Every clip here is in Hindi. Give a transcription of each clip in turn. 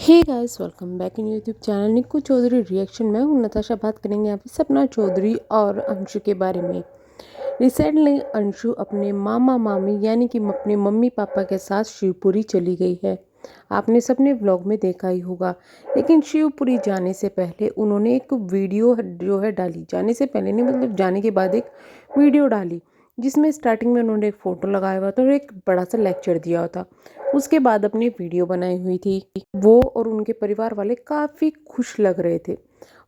Hey guys, welcome back in YouTube channel Nikku Chaudhary reaction. मैं हूं नताशा। बात करेंगे यहाँ पे सपना चौधरी और अंशु के बारे में। रिसेंटली अंशु अपने मामा मामी यानी कि अपने मम्मी पापा के साथ शिवपुरी चली गई है। आपने सबने व्लॉग में देखा ही होगा। लेकिन शिवपुरी जाने से पहले उन्होंने एक वीडियो जो है डाली। जाने से पहले नहीं, मतलब जाने के बाद एक वीडियो डाली जिसमें स्टार्टिंग में उन्होंने एक फ़ोटो लगाया हुआ था और एक बड़ा सा लेक्चर दिया हुआ था। उसके बाद अपनी वीडियो बनाई हुई थी। वो और उनके परिवार वाले काफ़ी खुश लग रहे थे।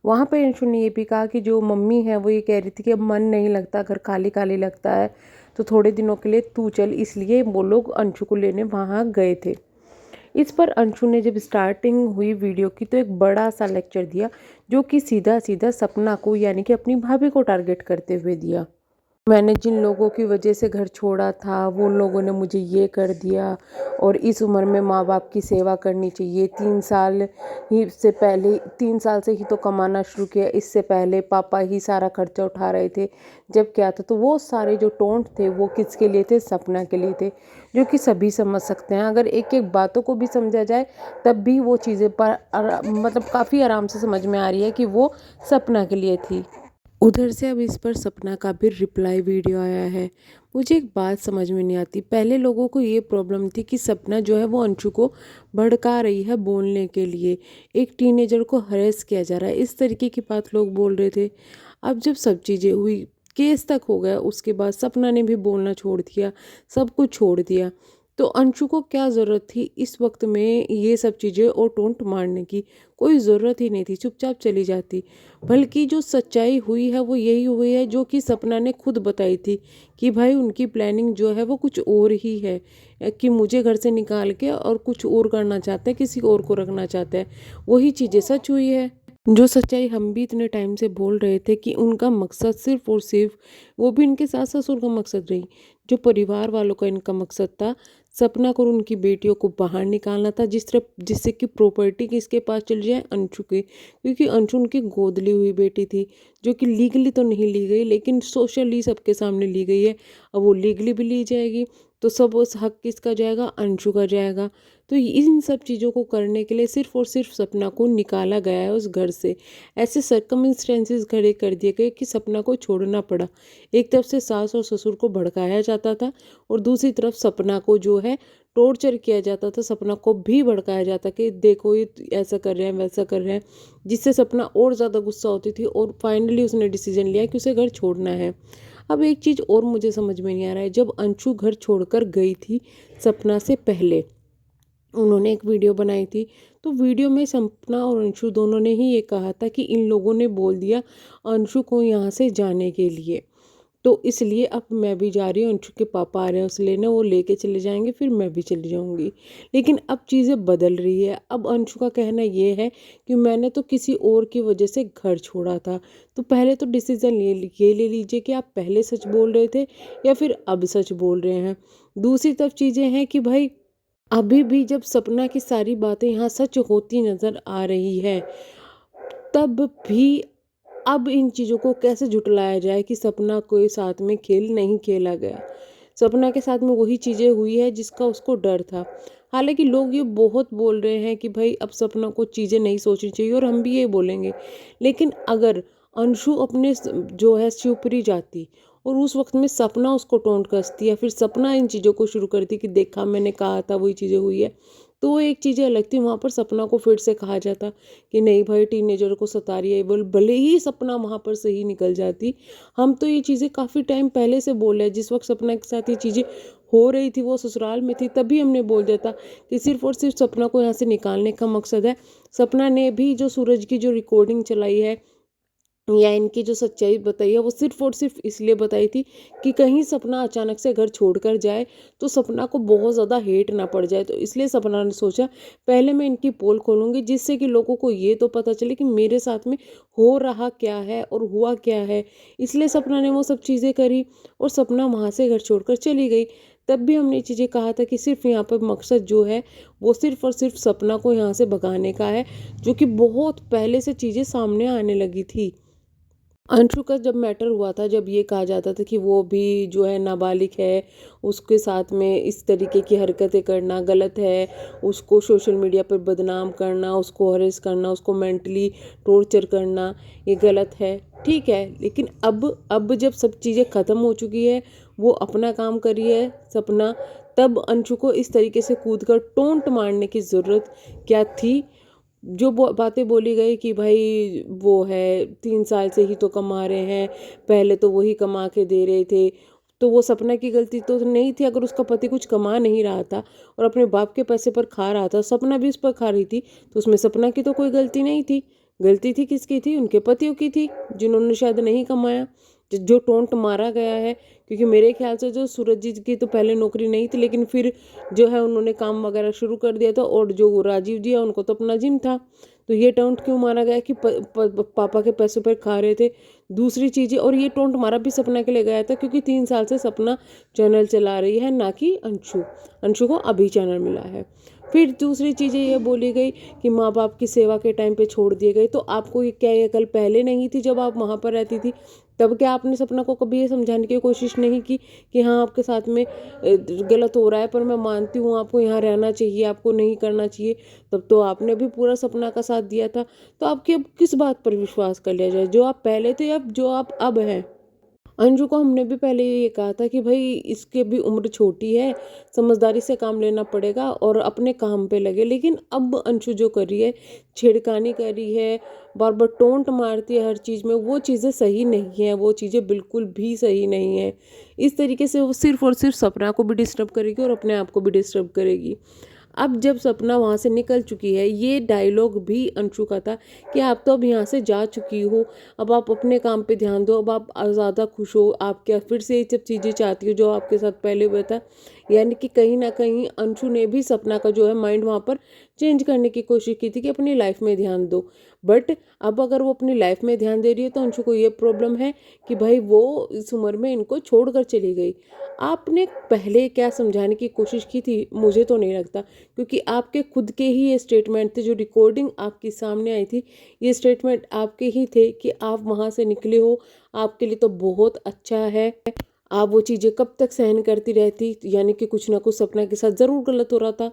वहाँ पे अंशु ने ये भी कहा कि जो मम्मी है वो ये कह रही थी कि अब मन नहीं लगता, घर खाली खाली लगता है, तो थोड़े दिनों के लिए तू चल, इसलिए वो लोग अंशु को लेने वहाँ गए थे। इस पर अंशु ने जब स्टार्टिंग हुई वीडियो की तो एक बड़ा सा लेक्चर दिया, जो कि सीधा सीधा सपना को यानी कि अपनी भाभी को टारगेट करते हुए दिया। मैंने जिन लोगों की वजह से घर छोड़ा था वो लोगों ने मुझे ये कर दिया, और इस उम्र में माँ बाप की सेवा करनी चाहिए। 3 साल ही से पहले 3 साल से ही तो कमाना शुरू किया, इससे पहले पापा ही सारा खर्चा उठा रहे थे जब क्या था। तो वो सारे जो टोंट थे वो किसके लिए थे? सपना के लिए थे, जो कि सभी समझ सकते हैं। अगर एक एक बातों को भी समझा जाए तब भी वो चीज़ें पर मतलब काफ़ी आराम से समझ में आ रही है कि वो सपना के लिए थी। उधर से अब इस पर सपना का भी रिप्लाई वीडियो आया है। मुझे एक बात समझ में नहीं आती। पहले लोगों को ये प्रॉब्लम थी कि सपना जो है वो अंशु को भड़का रही है बोलने के लिए, एक टीनेजर को हरेस किया जा रहा है, इस तरीके की बात लोग बोल रहे थे। अब जब सब चीज़ें हुई, केस तक हो गया, उसके बाद सपना ने भी बोलना छोड़ दिया, सब कुछ छोड़ दिया। तो अंशु को क्या ज़रूरत थी इस वक्त में ये सब चीज़ें और टोंट मारने की? कोई ज़रूरत ही नहीं थी, चुपचाप चली जाती। बल्कि जो सच्चाई हुई है वो यही हुई है जो कि सपना ने खुद बताई थी कि भाई उनकी प्लानिंग जो है वो कुछ और ही है, कि मुझे घर से निकाल के और कुछ और करना चाहते हैं, किसी और को रखना चाहते हैं। वही चीज़ें सच हुई है। जो सच्चाई हम भी इतने टाइम से बोल रहे थे कि उनका मकसद सिर्फ और सिर्फ, वो भी इनके सास ससुर का मकसद रही, जो परिवार वालों का इनका मकसद था, सपना को और उनकी बेटियों को बाहर निकालना था, जिससे कि प्रॉपर्टी किसके पास चली जाए? अंशु की। क्योंकि अंशु उनकी गोद ली हुई बेटी थी, जो कि लीगली तो नहीं ली गई लेकिन सोशली सबके सामने ली गई है। अब वो लीगली भी ली जाएगी तो सब उस हक किसका जाएगा? अंशु का जाएगा। तो इन सब चीज़ों को करने के लिए सिर्फ और सिर्फ सपना को निकाला गया है उस घर से। ऐसे सर्कमस्टेंसेस खड़े कर दिए गए कि सपना को छोड़ना पड़ा। एक तरफ से सास और ससुर को भड़काया जाता था और दूसरी तरफ सपना को जो है टॉर्चर किया जाता था, सपना को भी भड़काया जाता कि देखो ये ऐसा कर रहे हैं, वैसा कर रहे हैं, जिससे सपना और ज़्यादा गुस्सा होती थी और फाइनली उसने डिसीजन लिया कि उसे घर छोड़ना है। अब एक चीज़ और मुझे समझ में नहीं आ रहा है। जब अंशु घर छोड़कर गई थी सपना से पहले, उन्होंने एक वीडियो बनाई थी, तो वीडियो में सपना और अंशु दोनों ने ही ये कहा था कि इन लोगों ने बोल दिया अंशु को यहाँ से जाने के लिए, तो इसलिए अब मैं भी जा रही हूँ, अंशु के पापा आ रहे हैं उसे लेने, वो लेके चले जाएंगे, फिर मैं भी चली जाऊंगी। लेकिन अब चीज़ें बदल रही है। अब अंशु का कहना ये है कि मैंने तो किसी और की वजह से घर छोड़ा था। तो पहले तो डिसीज़न ये ले लीजिए कि आप पहले सच बोल रहे थे या फिर अब सच बोल रहे हैं। दूसरी तरफ चीज़ें हैं कि भाई अभी भी जब सपना की सारी बातें यहाँ सच होती नज़र आ रही है, तब भी अब इन चीज़ों को कैसे झुटलाया जाए कि सपना को साथ में खेल नहीं खेला गया। सपना के साथ में वही चीज़ें हुई है जिसका उसको डर था। हालांकि लोग ये बहुत बोल रहे हैं कि भाई अब सपना को चीज़ें नहीं सोचनी चाहिए, और हम भी ये बोलेंगे। लेकिन अगर अंशु अपने जो है शिवपुरी जाती और उस वक्त में सपना उसको टोंट कसती या फिर सपना इन चीज़ों को शुरू करती कि देखा मैंने कहा था वही चीज़ें हुई है, तो एक चीज़ें अलग थी। वहाँ पर सपना को फिर से कहा जाता कि नहीं भाई टीनेजर को सता रही है, भले ही सपना वहाँ पर सही निकल जाती। हम तो ये चीज़ें काफ़ी टाइम पहले से बोल रहे हैं। जिस वक्त सपना के साथ ये चीज़ें हो रही थी वो ससुराल में थी, तभी हमने बोल दिया था कि सिर्फ और सिर्फ सपना को यहाँ से निकालने का मकसद है। सपना ने भी जो सूरज की जो रिकॉर्डिंग चलाई है या इनकी जो सच्चाई बताई है वो सिर्फ और सिर्फ इसलिए बताई थी कि कहीं सपना अचानक से घर छोड़कर जाए तो सपना को बहुत ज़्यादा हेट ना पड़ जाए। तो इसलिए सपना ने सोचा पहले मैं इनकी पोल खोलूँगी, जिससे कि लोगों को ये तो पता चले कि मेरे साथ में हो रहा क्या है और हुआ क्या है। इसलिए सपना ने वो सब चीज़ें करी और सपना वहाँ से घर छोड़कर चली गई। तब भी हमने चीज़ें कहा था कि सिर्फ यहाँ पर मकसद जो है वो सिर्फ और सिर्फ सपना को यहाँ से भगाने का है, जो कि बहुत पहले से चीज़ें सामने आने लगी थी। अंशु का जब मैटर हुआ था, जब ये कहा जाता था कि वो भी जो है नाबालिग है, उसके साथ में इस तरीके की हरकतें करना गलत है, उसको सोशल मीडिया पर बदनाम करना, उसको हरेस करना, उसको मेंटली टॉर्चर करना, ये गलत है। ठीक है, लेकिन अब जब सब चीज़ें ख़त्म हो चुकी है, वो अपना काम करी है सपना, तब अंशु को इस तरीके से कूद कर टोंट मारने की ज़रूरत क्या थी? जो बातें बोली गई कि भाई वो है 3 साल से ही तो कमा रहे हैं, पहले तो वही कमा के दे रहे थे, तो वो सपना की गलती तो नहीं थी। अगर उसका पति कुछ कमा नहीं रहा था और अपने बाप के पैसे पर खा रहा था, सपना भी उस पर खा रही थी, तो उसमें सपना की तो कोई गलती नहीं थी। गलती थी किसकी थी? उनके पतियों की थी, जिन्होंने शायद नहीं कमाया, जो टोंट मारा गया है। क्योंकि मेरे ख्याल से जो सूरज जी की तो पहले नौकरी नहीं थी, लेकिन फिर जो है उन्होंने काम वगैरह शुरू कर दिया था, और जो राजीव जी है उनको तो अपना जिम था। तो ये टोंट क्यों मारा गया कि पापा के पैसों पर खा रहे थे? दूसरी चीज़ें, और ये टोंट मारा भी सपना के लिए गया था क्योंकि 3 साल से सपना चैनल चला रही है, ना कि अंशु। अंशु को अभी चैनल मिला है। फिर दूसरी चीज़ें ये बोली गई कि माँ बाप की सेवा के टाइम पे छोड़ दिए गए। तो आपको ये क्या, ये कल पहले नहीं थी जब आप वहाँ पर रहती थी? तब क्या आपने सपना को कभी ये समझाने की कोशिश नहीं की कि हाँ आपके साथ में गलत हो रहा है, पर मैं मानती हूँ आपको यहाँ रहना चाहिए, आपको नहीं करना चाहिए? तब तो आपने भी पूरा सपना का साथ दिया था। तो आपकी अब किस बात पर विश्वास कर लिया जाए, जो आप पहले थे या जो आप अब हैं? अंजू को हमने भी पहले ये कहा था कि भाई इसके भी उम्र छोटी है, समझदारी से काम लेना पड़ेगा और अपने काम पे लगे। लेकिन अब अंशु जो कर रही है, छेड़खानी कर रही है, बार बार टोंट मारती है हर चीज़ में, वो चीज़ें सही नहीं है, वो चीज़ें बिल्कुल भी सही नहीं है। इस तरीके से वो सिर्फ और सिर्फ सपना को भी डिस्टर्ब करेगी और अपने आप को भी डिस्टर्ब करेगी। अब जब सपना वहाँ से निकल चुकी है, ये डायलॉग भी अंशु का था कि आप तो अब यहाँ से जा चुकी हो, अब आप अपने काम पे ध्यान दो, अब आप ज़्यादा खुश हो, आप क्या फिर से ये सब चीज़ें चाहती हो जो आपके साथ पहले हुआ था? यानी कि कहीं ना कहीं अंशु ने भी सपना का जो है माइंड वहाँ पर चेंज करने की कोशिश की थी कि अपनी लाइफ में ध्यान दो। बट अब अगर वो अपनी लाइफ में ध्यान दे रही है तो अंशु को ये प्रॉब्लम है कि भाई वो इस उम्र में इनको छोड़ कर चली गई। आपने पहले क्या समझाने की कोशिश की थी? मुझे तो नहीं लगता, क्योंकि आपके खुद के ही ये स्टेटमेंट थे, जो रिकॉर्डिंग आपके सामने आई थी, ये स्टेटमेंट आपके ही थे कि आप वहाँ से निकले हो, आपके लिए तो बहुत अच्छा है। आप वो चीज़ें कब तक सहन करती रहती? यानी कि कुछ ना कुछ सपना के साथ ज़रूर गलत हो रहा था।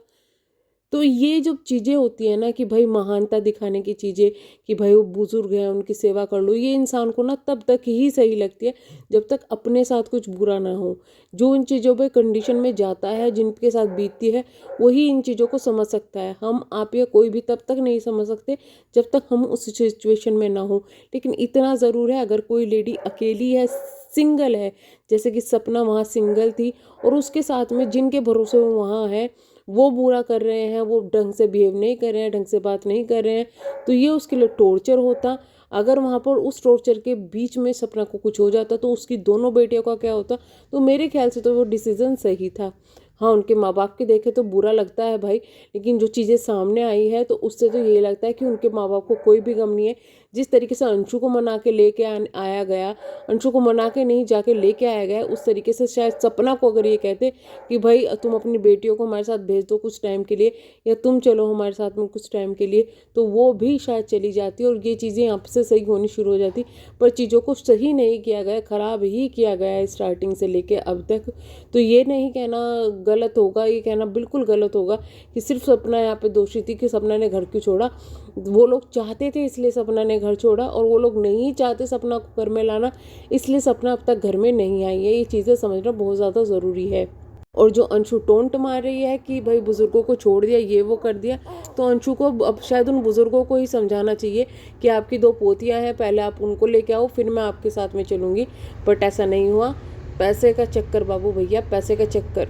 तो ये जो चीज़ें होती है ना कि भाई महानता दिखाने की चीज़ें, कि भाई वो बुजुर्ग हैं उनकी सेवा कर लो, ये इंसान को ना तब तक ही सही लगती है जब तक अपने साथ कुछ बुरा ना हो। जो इन चीज़ों पे कंडीशन में जाता है, जिनके साथ बीतती है, वही इन चीज़ों को समझ सकता है। हम आप या कोई भी तब तक नहीं समझ सकते जब तक हम उस सिचुएशन में ना हो। लेकिन इतना ज़रूर है, अगर कोई लेडी अकेली है, सिंगल है, जैसे कि सपना वहाँ सिंगल थी, और उसके साथ में जिनके भरोसे वो वहाँ है, वो बुरा कर रहे हैं, वो ढंग से बिहेव नहीं कर रहे हैं, ढंग से बात नहीं कर रहे हैं, तो ये उसके लिए टॉर्चर होता। अगर वहाँ पर उस टॉर्चर के बीच में सपना को कुछ हो जाता तो उसकी दोनों बेटियों का क्या होता? तो मेरे ख्याल से तो वो डिसीज़न सही था। हाँ, उनके माँ बाप के देखे तो बुरा लगता है भाई, लेकिन जो चीज़ें सामने आई है तो उससे तो ये लगता है कि उनके माँ बाप को कोई भी गम नहीं है। जिस तरीके से अंशु को मना के लेके आया गया, अंशु को मना के नहीं जाके लेके आया गया, उस तरीके से शायद सपना को अगर ये कहते कि भाई तुम अपनी बेटियों को हमारे साथ भेज दो कुछ टाइम के लिए, या तुम चलो हमारे साथ में कुछ टाइम के लिए, तो वो भी शायद चली जाती और ये चीज़ें आपसे सही होनी शुरू हो जाती। पर चीज़ों को सही नहीं किया गया, ख़राब ही किया गया है स्टार्टिंग से लेके अब तक। तो ये नहीं कहना गलत होगा, ये कहना बिल्कुल गलत होगा कि सिर्फ सपना यहाँ पे दोषी थी कि सपना ने घर क्यों छोड़ा। वो लोग चाहते थे इसलिए सपना ने घर छोड़ा, और वो लोग नहीं चाहते सपना को घर में लाना, इसलिए सपना अब तक घर में नहीं आई है। ये चीज़ें समझना बहुत ज़्यादा ज़रूरी है। और जो अंशु टोंट मार रही है कि भाई बुजुर्गों को छोड़ दिया, ये वो कर दिया, तो अंशु को अब शायद उन बुजुर्गों को ही समझाना चाहिए कि आपकी 2 पोतियां हैं, पहले आप उनको लेके आओ, फिर मैं आपके साथ में चलूँगी। बट ऐसा नहीं हुआ। पैसे का चक्कर बाबू भैया, पैसे का चक्कर।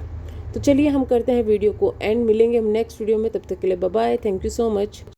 तो चलिए हम करते हैं वीडियो को एंड, मिलेंगे हम नेक्स्ट वीडियो में, तब तक के लिए bye bye, thank you so much.